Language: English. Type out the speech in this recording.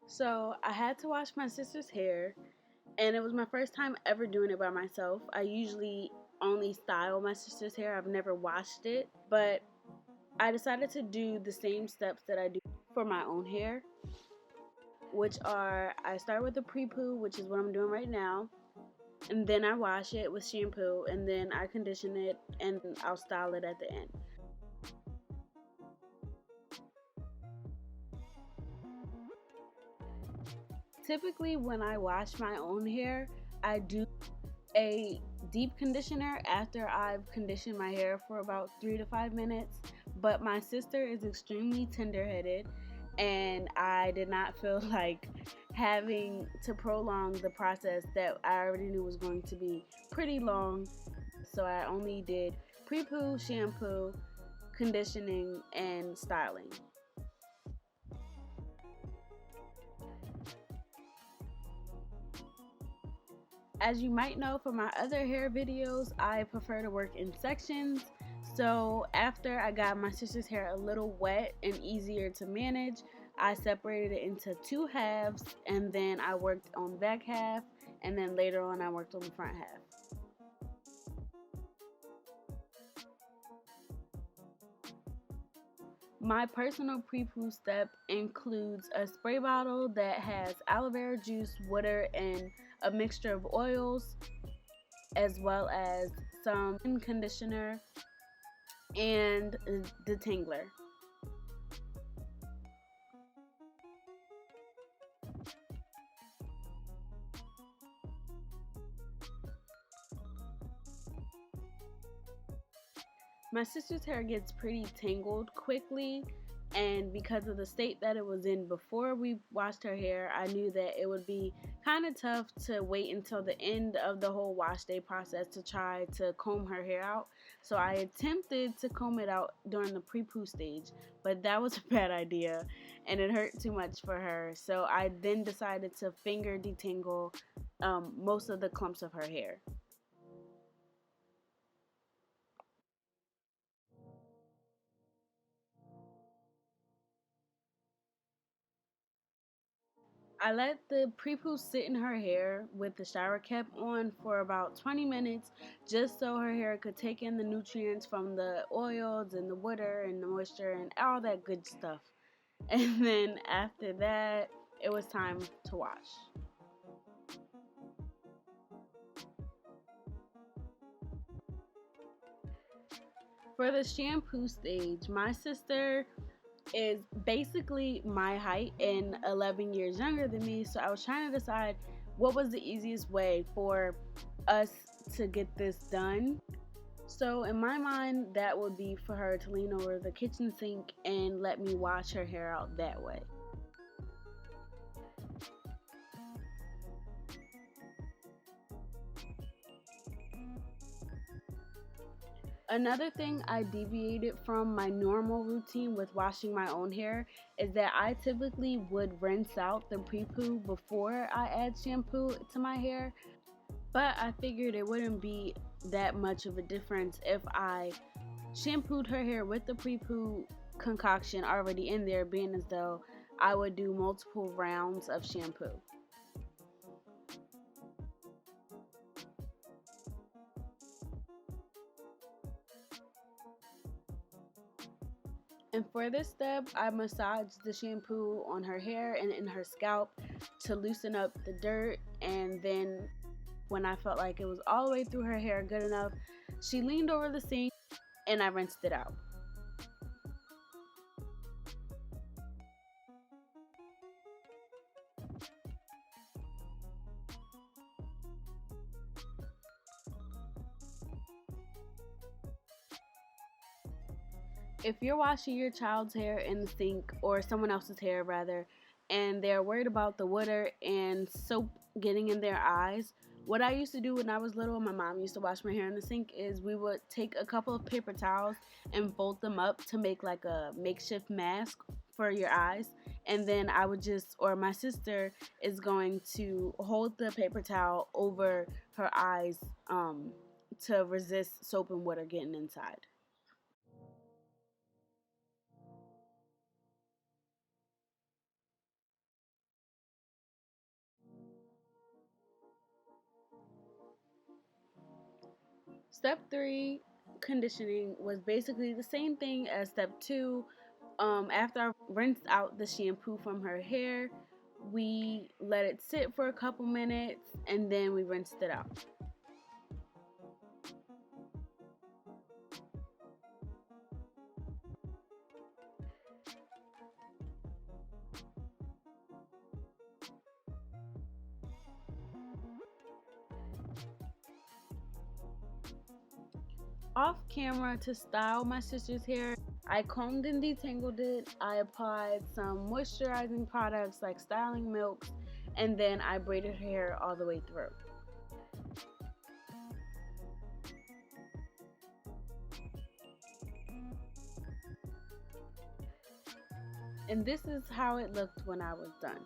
So I had to wash my sister's hair, and it was my first time ever doing it by myself. I usually only style my sister's hair, I've never washed it, but I decided to do the same steps that I do for my own hair, which are I start with the pre-poo, which is what I'm doing right now, and then I wash it with shampoo, and then I condition it, and I'll style it at the end. Typically, when I wash my own hair, I do a deep conditioner after I've conditioned my hair for about 3 to 5 minutes. But my sister is extremely tender headed, and I did not feel like having to prolong the process that I already knew was going to be pretty long. So I only did pre poo, shampoo, conditioning, and styling. As you might know from my other hair videos, I prefer to work in sections. So after I got my sister's hair a little wet and easier to manage, I separated it into two halves, and then I worked on the back half, and then later on I worked on the front half. My personal pre-poo step includes a spray bottle that has aloe vera juice, water, and a mixture of oils, as well as some conditioner and detangler. My sister's hair gets pretty tangled quickly, and because of the state that it was in before we washed her hair, I knew that it would be kind of tough to wait until the end of the whole wash day process to try to comb her hair out. So I attempted to comb it out during the pre-poo stage, but that was a bad idea and it hurt too much for her. So I then decided to finger detangle most of the clumps of her hair. I let the pre-poo sit in her hair with the shower cap on for about 20 minutes just so her hair could take in the nutrients from the oils and the water and the moisture and all that good stuff. And then after that, it was time to wash. For the shampoo stage, my sister is basically my height and 11 years younger than me, so I was trying to decide what was the easiest way for us to get this done. So in my mind, that would be for her to lean over the kitchen sink and let me wash her hair out that way. Another thing I deviated from my normal routine with washing my own hair is that I typically would rinse out the pre-poo before I add shampoo to my hair, but I figured it wouldn't be that much of a difference if I shampooed her hair with the pre-poo concoction already in there, being as though I would do multiple rounds of shampoo. And for this step, I massaged the shampoo on her hair and in her scalp to loosen up the dirt. And then, when I felt like it was all the way through her hair good enough, she leaned over the sink and I rinsed it out. If you're washing your child's hair in the sink, or someone else's hair rather, and they're worried about the water and soap getting in their eyes, what I used to do when I was little, my mom used to wash my hair in the sink, is we would take a couple of paper towels and fold them up to make like a makeshift mask for your eyes. And then I would just, or my sister is going to hold the paper towel over her eyes to resist soap and water getting inside. Step 3, conditioning, was basically the same thing as step 2. After I rinsed out the shampoo from her hair, we let it sit for a couple minutes and then we rinsed it out. Off camera, to style my sister's hair, I combed and detangled it. I applied some moisturizing products like styling milks, and then I braided her hair all the way through. And this is how it looked when I was done.